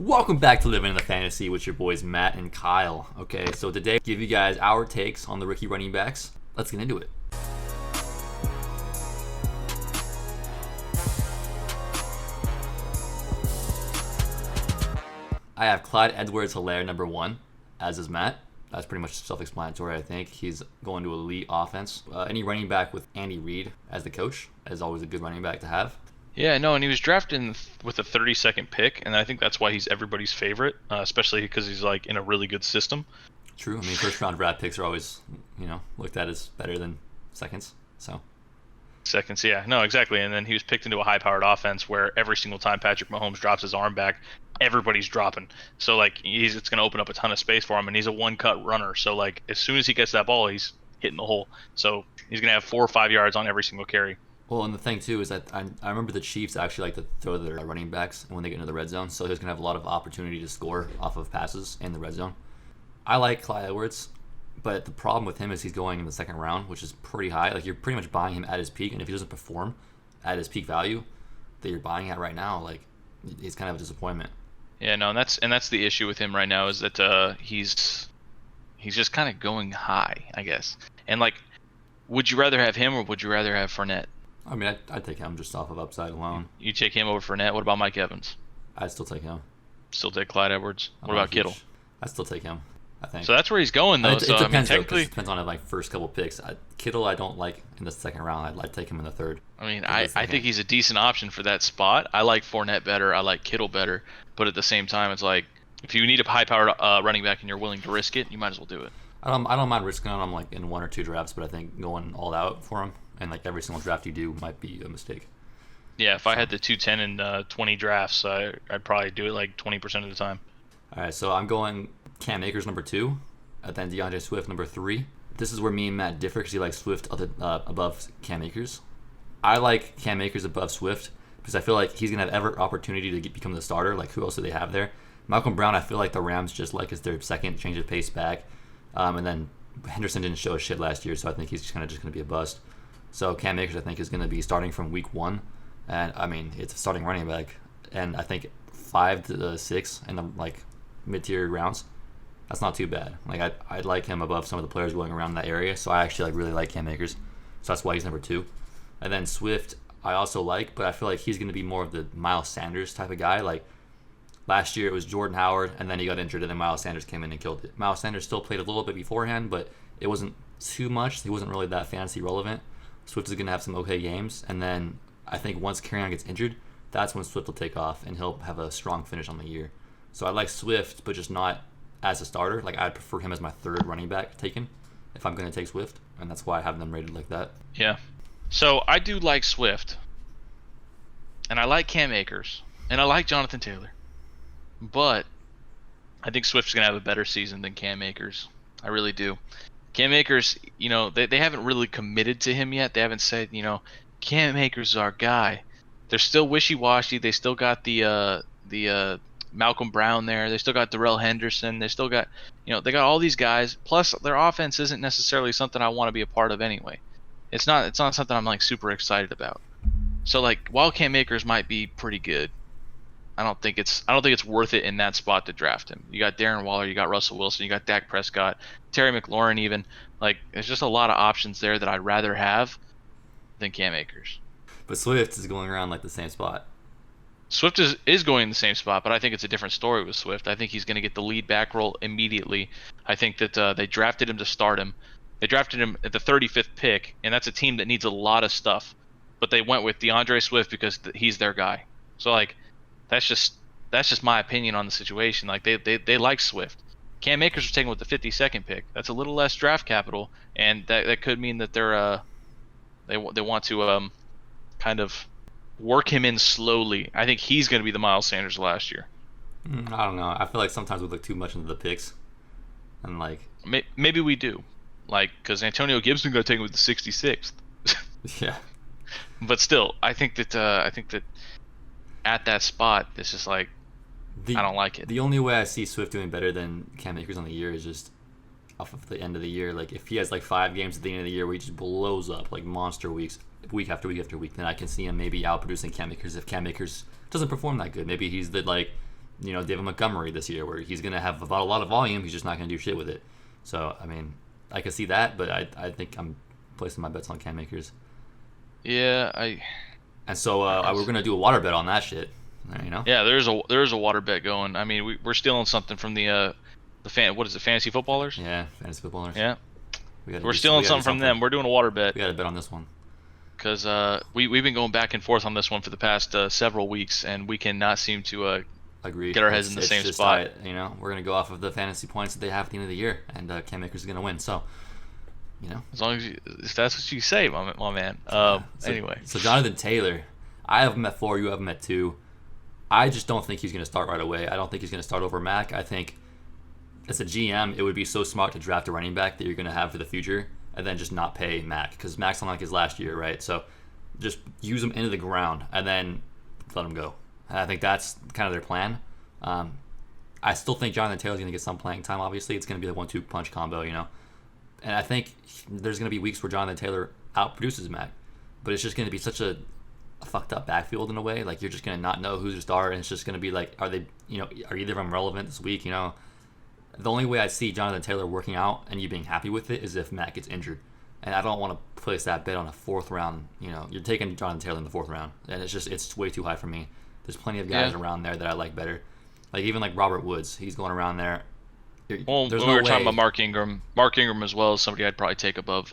Welcome back to Living in the Fantasy with your boys Matt and Kyle. Okay, so today give you guys our takes on the rookie running backs. Let's get into it. I have Clyde Edwards-Helaire number 1, as is Matt. That's pretty much self-explanatory, I think. He's going to elite offense. Any running back with Andy Reid as the coach is always a good running back to have. Yeah, no, and he was drafted with a 32nd pick, and I think that's why he's everybody's favorite, especially because he's like in a really good system. True. I mean, first-round draft picks are always, looked at as better than seconds. So. Seconds, yeah, no, exactly. And then he was picked into a high-powered offense where every single time Patrick Mahomes drops his arm back, everybody's dropping. So like, it's going to open up a ton of space for him, and he's a one-cut runner. So like, as soon as he gets that ball, he's hitting the hole. So he's going to have 4 or 5 yards on every single carry. Well, and the thing, too, is that I remember the Chiefs actually like to throw their running backs when they get into the red zone, so he's going to have a lot of opportunity to score off of passes in the red zone. I like Clyde Edwards, but the problem with him is he's going in the second round, which is pretty high. Like, you're pretty much buying him at his peak, and if he doesn't perform at his peak value that you're buying at right now, like, he's kind of a disappointment. Yeah, no, and that's the issue with him right now is that he's just kind of going high, I guess. And, like, would you rather have him or would you rather have Fournette? I mean, I'd take him just off of upside alone. You take him over Fournette. What about Mike Evans? I'd still take him. Still take Clyde Edwards. What about Kittle? I'd still take him, I think. So that's where he's going, though. It depends, technically, it depends on like first couple picks. Kittle, I don't like in the second round. I'd take him in the third. I mean, I think he's a decent option for that spot. I like Fournette better. I like Kittle better. But at the same time, it's like, if you need a high-powered running back and you're willing to risk it, you might as well do it. I don't mind risking on him like in 1 or 2 drafts, but I think going all out for him and like every single draft you do might be a mistake. Yeah, if I had the 210 and 20 drafts, I'd probably do it like 20% of the time. All right, so I'm going Cam Akers number 2, and then DeAndre Swift number 3. This is where me and Matt differ because he likes Swift above Cam Akers. I like Cam Akers above Swift because I feel like he's gonna have every opportunity to become the starter. Like, who else do they have there? Malcolm Brown, I feel like the Rams just like is their second change of pace back. And then Henderson didn't show a shit last year, so I think he's just gonna be a bust. So Cam Akers, I think, is gonna be starting from week 1, and I mean it's a starting running back, and I think 5 to 6 in the like mid-tier rounds, that's not too bad. Like I'd like him above some of the players going around that area, so I actually really like Cam Akers, so that's why he's number 2. And then Swift, I also like, but I feel like he's gonna be more of the Miles Sanders type of guy, like. Last year it was Jordan Howard, and then he got injured, and then Miles Sanders came in and killed it. Miles Sanders still played a little bit beforehand, but it wasn't too much. He wasn't really that fantasy relevant. Swift is going to have some okay games, and then I think once Kerryon gets injured, that's when Swift will take off, and he'll have a strong finish on the year. So I like Swift, but just not as a starter. Like, I'd prefer him as my 3rd running back taken if I'm going to take Swift, and that's why I have them rated like that. Yeah. So I do like Swift, and I like Cam Akers, and I like Jonathan Taylor. But I think Swift's going to have a better season than Cam Akers. I really do. Cam Akers, they haven't really committed to him yet. They haven't said, Cam Akers is our guy. They're still wishy-washy. They still got the Malcolm Brown there. They still got Darrell Henderson. They still got, they got all these guys. Plus, their offense isn't necessarily something I want to be a part of anyway. It's not something I'm like super excited about. So like, while Cam Akers might be pretty good, I don't think it's worth it in that spot to draft him. You got Darren Waller, you got Russell Wilson, you got Dak Prescott, Terry McLaurin even. Like, there's just a lot of options there that I'd rather have than Cam Akers. But Swift is going around like the same spot. Swift is going in the same spot, but I think it's a different story with Swift. I think he's going to get the lead back role immediately. I think that they drafted him to start him. They drafted him at the 35th pick, and that's a team that needs a lot of stuff. But they went with DeAndre Swift because he's their guy. So like, that's just my opinion on the situation. Like, they like Swift. Cam Akers was taken with the 52nd pick. That's a little less draft capital, and that could mean that they want to kind of work him in slowly. I think he's going to be the Miles Sanders last year. I don't know. I feel like sometimes we look too much into the picks, and like maybe we do, like, because Antonio Gibson got taken with the 66th. Yeah. But still, I think that at that spot, it's just like, I don't like it. The only way I see Swift doing better than Cam Akers on the year is just off of the end of the year. Like, if he has like 5 games at the end of the year where he just blows up like monster weeks, week after week after week, then I can see him maybe outproducing Cam Akers if Cam Akers doesn't perform that good. Maybe he's the like David Montgomery this year, where he's going to have a lot of volume. He's just not going to do shit with it. So, I mean, I can see that, but I think I'm placing my bets on Cam Akers. Yeah, And so we're going to do a water bet on that shit. Yeah, there's a water bet going. I mean, we're stealing something from the fantasy footballers? Yeah, fantasy footballers. Yeah. We're stealing something from them. We're doing a water bet. We got to bet on this one. Because we've been going back and forth on this one for the past several weeks, and we cannot seem to Agreed. Get our heads in the same spot. We're going to go off of the fantasy points that they have at the end of the year, and Cam Akers is going to win. So, as long as if that's what you say, my man. Anyway. So Jonathan Taylor, I have him at 4. You have him at 2. I just don't think he's going to start right away. I don't think he's going to start over Mac. I think as a GM, it would be so smart to draft a running back that you're going to have for the future, and then just not pay Mac, because Mac's on like his last year, right? So just use him into the ground and then let him go. And I think that's kind of their plan. I still think Jonathan Taylor's going to get some playing time. Obviously, it's going to be the 1-2 punch combo, And I think there's going to be weeks where Jonathan Taylor outproduces Mac, but it's just going to be such a fucked up backfield in a way. Like, you're just going to not know who's your star, and it's just going to be like, are either of them relevant this week? The only way I see Jonathan Taylor working out and you being happy with it is if Mac gets injured. And I don't want to place that bet on a 4th round. You're taking Jonathan Taylor in the 4th round, and it's way too high for me. There's plenty of guys around there that I like better. Like, even like Robert Woods, he's going around there. Well, we were talking about Mark Ingram. Mark Ingram as well as somebody I'd probably take above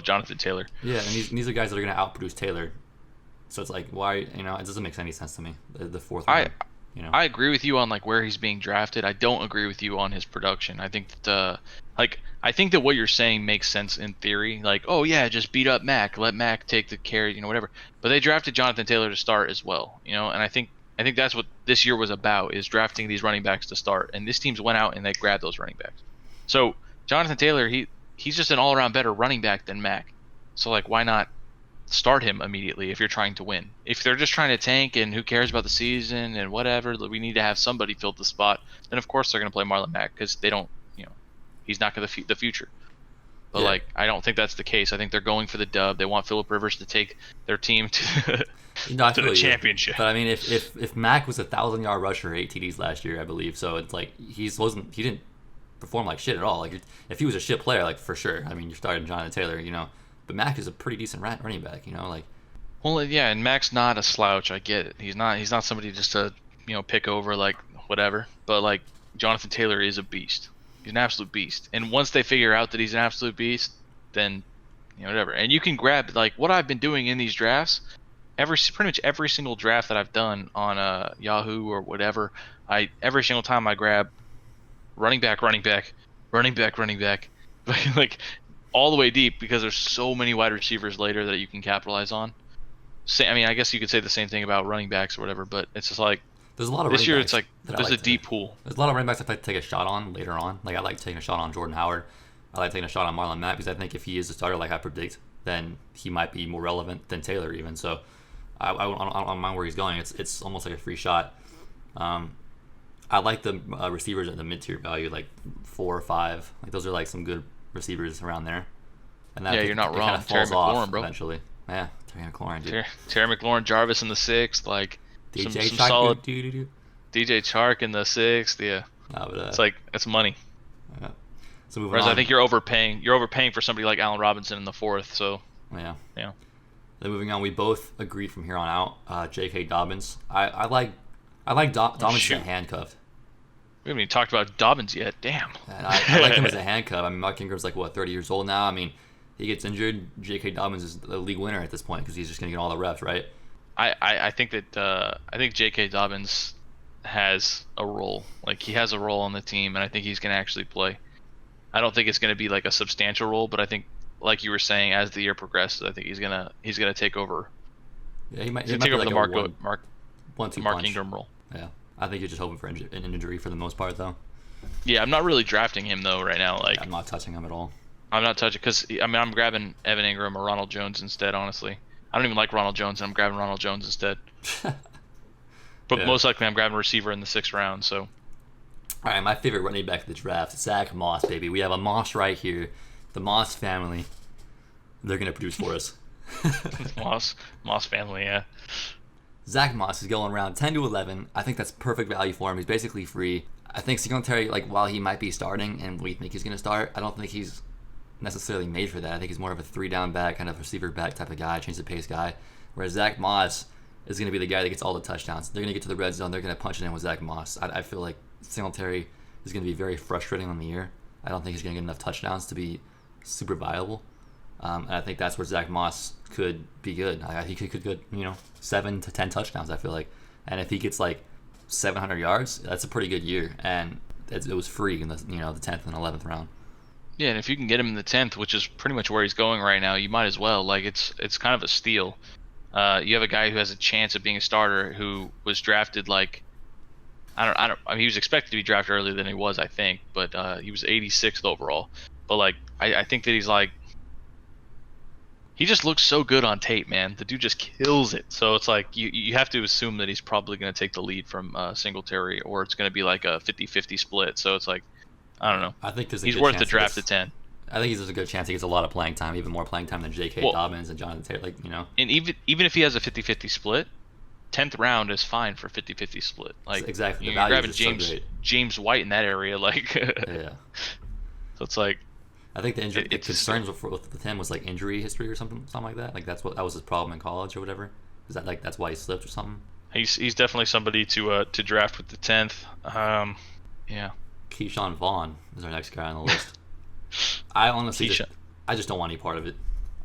Jonathan Taylor. Yeah, and these are guys that are going to outproduce Taylor. So it's like, why? It doesn't make any sense to me. The 4th round. I agree with you on like where he's being drafted. I don't agree with you on his production. I think that I think that what you're saying makes sense in theory. Like, oh yeah, just beat up Mac, let Mac take the carry, whatever. But they drafted Jonathan Taylor to start as well, and I think that's what this year was about, is drafting these running backs to start. And this team's went out and they grabbed those running backs. So Jonathan Taylor, he's just an all-around better running back than Mac. So like, why not start him immediately if you're trying to win? If they're just trying to tank and who cares about the season and whatever, we need to have somebody fill the spot, then of course they're going to play Marlon Mack, because they don't, he's not going to the future. But I don't think that's the case. I think they're going for the dub. They want Phillip Rivers to take their team to the championship. But I mean, if Mac was a 1,000-yard rusher, 8 TDs last year, I believe, so it's like he didn't perform like shit at all. Like, if he was a shit player, like, for sure. I mean, you're starting Jonathan Taylor, But Mac is a pretty decent running back, Well, yeah, and Mac's not a slouch. I get it. He's not somebody just to pick over, like, whatever. But like, Jonathan Taylor is a beast. He's an absolute beast. And once they figure out that he's an absolute beast, then whatever. And you can grab, like, what I've been doing in these drafts. Pretty much every single draft that I've done on Yahoo or whatever, every single time I grab running back, like all the way deep, because there's so many wide receivers later that you can capitalize on. I mean, I guess you could say the same thing about running backs or whatever, but it's just like, there's a lot of this year it's like there's a deep pool. There's a lot of running backs I like to take a shot on later on. Like, I like taking a shot on Jordan Howard. I like taking a shot on Marlon Mack, because I think if he is a starter like I predict, then he might be more relevant than Taylor even. So I don't mind where he's going. It's almost like a free shot. I like the receivers at the mid-tier value, like 4 or 5. Like, those are like some good receivers around there. And that you're not wrong. Kind of Terry falls off McLaurin, bro. Eventually. Yeah, Terry McLaurin, dude. Terry McLaurin, Jarvis in the 6th, like some DJ solid. DJ Chark in the 6th, yeah. It's like, that's money. Yeah. So moving Whereas on. I think you're overpaying. You're overpaying for somebody like Allen Robinson in the 4th. So yeah. Yeah. Then moving on, we both agreed from here on out. J.K. Dobbins. I like Dobbins as a handcuffed. We haven't even talked about Dobbins yet. Damn. And I like him as a handcuff. I mean, Mark Ingram's like, 30 years old now. I mean, he gets injured. J.K. Dobbins is the league winner at this point, because he's just going to get all the reps, right? I think that J.K. Dobbins has a role. Like, he has a role on the team, and I think he's going to actually play. I don't think it's going to be like a substantial role, but I think, like you were saying, as the year progresses, I think he's gonna take over. Yeah, he might take be over like the Mark Ingram role. Yeah, I think you're just hoping for an injury for the most part, though. Yeah, I'm not really drafting him though right now. Like, I'm not touching him at all. I'm not touching, because I'm grabbing Evan Ingram or Ronald Jones instead. Honestly, I don't even like Ronald Jones, and I'm grabbing Ronald Jones instead. But most likely, I'm grabbing a receiver in the 6th round. So. All right, my favorite running back of the draft, Zack Moss, baby. We have a Moss right here. The Moss family. They're going to produce for us. Moss family, yeah. Zack Moss is going around 10 to 11. I think that's perfect value for him. He's basically free. I think Singletary, like, while he might be starting and we think he's going to start, I don't think he's necessarily made for that. I think he's more of a 3-down back, kind of receiver back type of guy, change the pace guy. Whereas Zack Moss is going to be the guy that gets all the touchdowns. They're going to get to the red zone. They're going to punch it in with Zack Moss. I feel like Singletary is going to be very frustrating on the year. I don't think he's going to get enough touchdowns to be super viable. And I think that's where Zack Moss could be good. He could get 7 to 10 touchdowns, I feel like. And if he gets like 700 yards, that's a pretty good year. And it was free in the 10th and 11th round. Yeah, and if you can get him in the 10th, which is pretty much where he's going right now, you might as well. Like, it's kind of a steal. You have a guy who has a chance of being a starter who was drafted like I mean, he was expected to be drafted earlier than he was, I think, but he was 86th overall. But like, I think that he's like, he just looks so good on tape, man. The dude just kills it. So it's like you have to assume that he's probably going to take the lead from Singletary, or it's going to be like a 50-50 split. So it's like, I don't know. I think he's worth the draft at 10. I think there's a good chance he gets a lot of playing time, even more playing time than J.K. Dobbins and Jonathan Taylor. And even if he has a 50-50 split, 10th round is fine for 50-50 split. Like, exactly. You're grabbing James White in that area, like. Yeah. So it's like, I think the concerns with him was like injury history or something like that. Like that was his problem in college or whatever. Is that like that's why he slipped or something? He's definitely somebody to draft with the 10th. Yeah. Keyshawn Vaughn is our next guy on the list. I honestly I just don't want any part of it.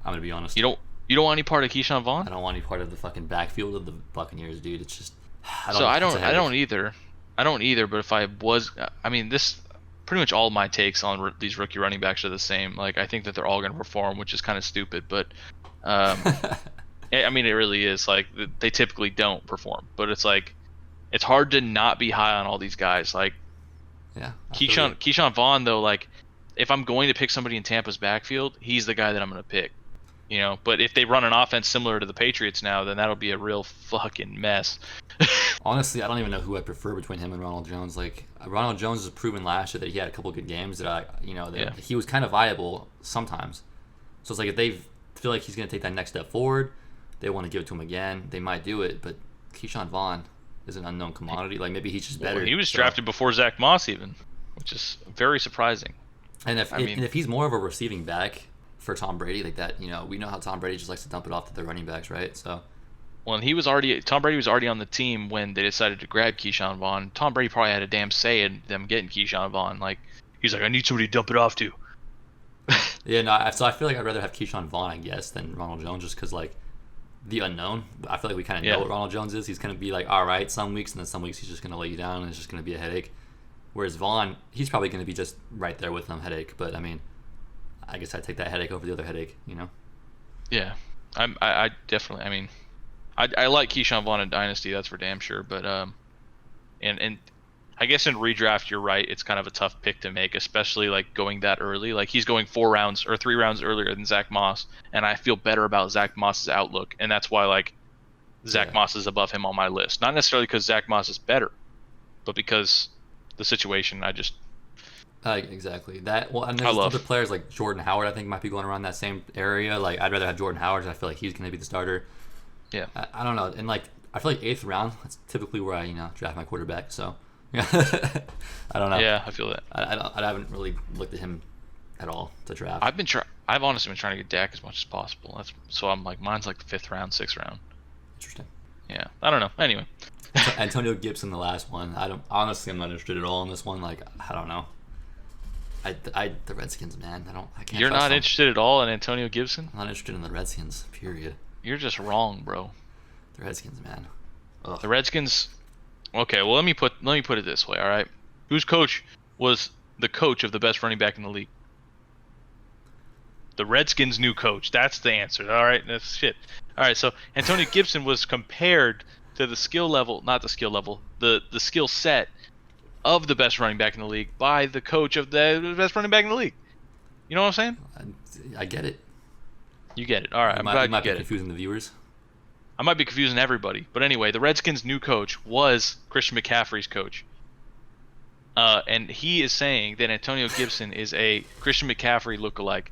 I'm gonna be honest. You don't want any part of Keyshawn Vaughn? I don't want any part of the fucking backfield of the Buccaneers, dude. It's just I don't either. But if I was, I mean, this pretty much all my takes on these rookie running backs are the same. Like, I think that they're all going to perform, which is kind of stupid, but I mean, it really is. Like, they typically don't perform, but it's like, it's hard to not be high on all these guys. Like, yeah, Keyshawn Vaughn, though, like, if I'm going to pick somebody in Tampa's backfield, he's the guy that I'm going to pick. But if they run an offense similar to the Patriots now, then that'll be a real fucking mess. Honestly, I don't even know who I prefer between him and Ronald Jones. Like, Ronald Jones has proven last year that he had a couple good games that he was kind of viable sometimes. So it's like if they feel like he's going to take that next step forward, they want to give it to him again, they might do it. But Keyshawn Vaughn is an unknown commodity. Like, maybe he's just better. Well, he was drafted before Zack Moss even, which is very surprising. And if he's more of a receiving back for Tom Brady, like that, we know how Tom Brady just likes to dump it off to the running backs, right? So, well, and Tom Brady was already on the team when they decided to grab Keyshawn Vaughn. Tom Brady probably had a damn say in them getting Keyshawn Vaughn. Like, he's like, I need somebody to dump it off to. Yeah, no. So I feel like I'd rather have Keyshawn Vaughn, I guess, than Ronald Jones, just because like the unknown. I feel like we kind of know what Ronald Jones is. He's gonna be like, all right, some weeks, and then some weeks he's just gonna let you down, and it's just gonna be a headache. Whereas Vaughn, he's probably gonna be just right there with them, headache. But I mean, I guess I'd take that headache over the other headache, Yeah, I definitely. I mean, I like Keyshawn Vaughn in Dynasty, that's for damn sure. But and I guess in redraft, you're right. It's kind of a tough pick to make, especially like going that early. Like, he's going 4 rounds or 3 rounds earlier than Zack Moss, and I feel better about Zack Moss's outlook, and that's why like Zack Moss is above him on my list. Not necessarily because Zack Moss is better, but because the situation. Exactly that. Well, and there's other players like Jordan Howard. I think might be going around that same area. Like, I'd rather have Jordan Howard, and I feel like he's going to be the starter. Yeah. I don't know, and like I feel like 8th round. That's typically where I draft my quarterback. So I don't know. Yeah, I feel that. I haven't really looked at him at all to draft. I've honestly been trying to get Dak as much as possible. So I'm like, mine's like the 5th round, 6th round. Interesting. Yeah, I don't know. Anyway. Antonio Gibson, the last one. I'm not interested at all in this one. Like, I don't know. The Redskins, man. I can't. You're not interested at all in Antonio Gibson? I'm not interested in the Redskins. Period. You're just wrong, bro. The Redskins, man. Ugh. The Redskins. Okay, well, let me put it this way. All right, whose coach was the coach of the best running back in the league? The Redskins' new coach. That's the answer. All right, that's shit. All right, so Antonio Gibson was compared to the skill level, not the skill level, the skill set of the best running back in the league by the coach of the best running back in the league. You know what I'm saying? I get it. You get it. All right, I'm glad you get it. Might be confusing the viewers. I might be confusing everybody, but anyway, the Redskins' new coach was Christian McCaffrey's coach. And he is saying that Antonio Gibson is a Christian McCaffrey lookalike.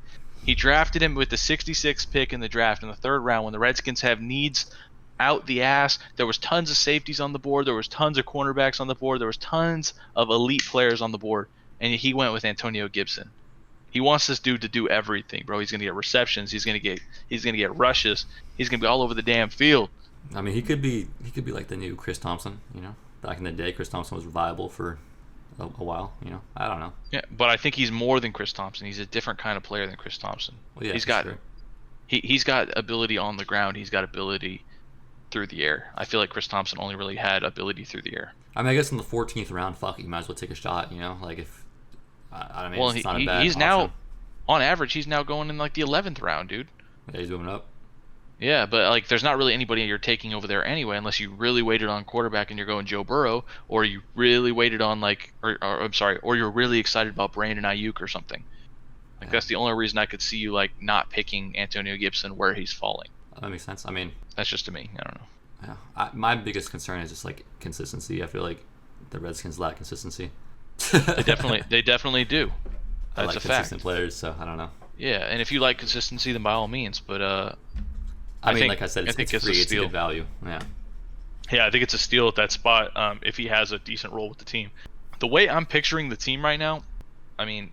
He drafted him with the 66th pick in the draft in the 3rd round when the Redskins have needs out the ass. There was tons of safeties on the board. There was tons of cornerbacks on the board. There was tons of elite players on the board, and he went with Antonio Gibson. He wants this dude to do everything, bro. He's gonna get receptions. He's gonna get rushes. He's gonna be all over the damn field. I mean, he could be like the new Chris Thompson. You know, back in the day, Chris Thompson was viable for a while. You know, I don't know. Yeah, but I think he's more than Chris Thompson. He's a different kind of player than Chris Thompson. Well, yeah, he's got ability on the ground. He's got ability through the air. I feel like Chris Thompson only really had ability through the air. I mean, I guess in the 14th round, fuck, you might as well take a shot. You know, like if I mean, well, it's not a bad he's option. now, on average, he's now going in like the 11th round, dude. Yeah, he's moving up. Yeah, but like, there's not really anybody you're taking over there anyway, unless you really waited on quarterback and you're going Joe Burrow, or you really waited on or you're really excited about Brandon Ayuk or something. Like, that's the only reason I could see you like not picking Antonio Gibson where he's falling. That makes sense. I mean, that's just to me. I don't know. Yeah, my biggest concern is just like consistency. I feel like the Redskins lack consistency. They definitely do. I That's like a consistent fact. players, so I don't know. Yeah, and if you like consistency, then by all means. But I mean, like I said, it's free. It's a good value. Yeah. Yeah, I think it's a steal at that spot if he has a decent role with the team. The way I'm picturing the team right now, I mean,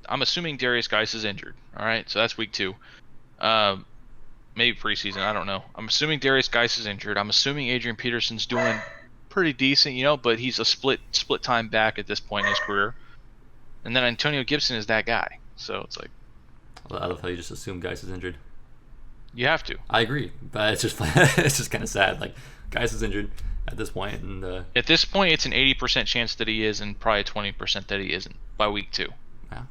I'm assuming Darius Geis is injured. All right, so that's week 2. Maybe preseason. I don't know. I'm assuming Darius Geis is injured. I'm assuming Adrian Peterson's doing pretty decent, you know, but he's a split time back at this point in his career. And then Antonio Gibson is that guy. So it's like, I love how you just assume Geis is injured. You have to. I agree, but it's just kind of sad. Like, Geis is injured at this point, and at this point, it's an 80% chance that he is, and probably 20% that he isn't by week 2. Yeah.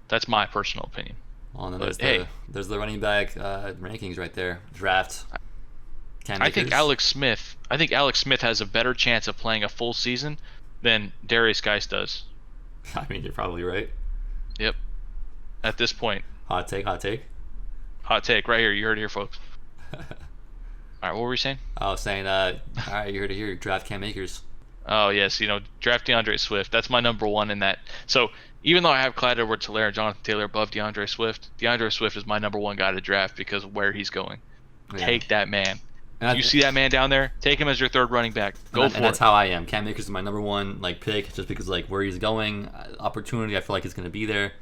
That's my personal opinion. Well, and then there's the running back rankings right there. Draft. I think Alex Smith has a better chance of playing a full season than Darius Geis does. I mean, you're probably right. Yep. At this point. Hot take. Hot take right here. You heard it here, folks. All right, what were we saying? I was saying, all right, you heard it here. Draft Cam Akers. Oh, yes. You know, draft DeAndre Swift. That's my number one in that. So, even though I have Clyde Edwards-Helaire and Jonathan Taylor above DeAndre Swift is my number one guy to draft because of where he's going. Yeah. Take that man. You see that man down there? Take him as your third running back. Go for it. And that's how I am. Cam Akers is my number one pick just because where he's going, opportunity, I feel like it's going to be there.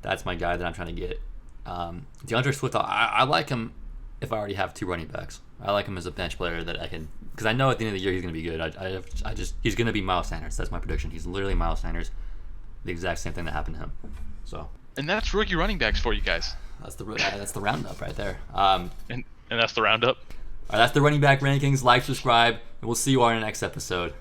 That's my guy that I'm trying to get. DeAndre Swift, I like him if I already have 2 running backs. I like him as a bench player that I can, because I know at the end of the year he's going to be good. He's going to be Miles Sanders. That's my prediction. He's literally Miles Sanders. The exact same thing that happened to him. So. And that's rookie running backs for you guys. That's the roundup right there. And that's the roundup. All right, that's the running back rankings. Like, subscribe, and we'll see you all in the next episode.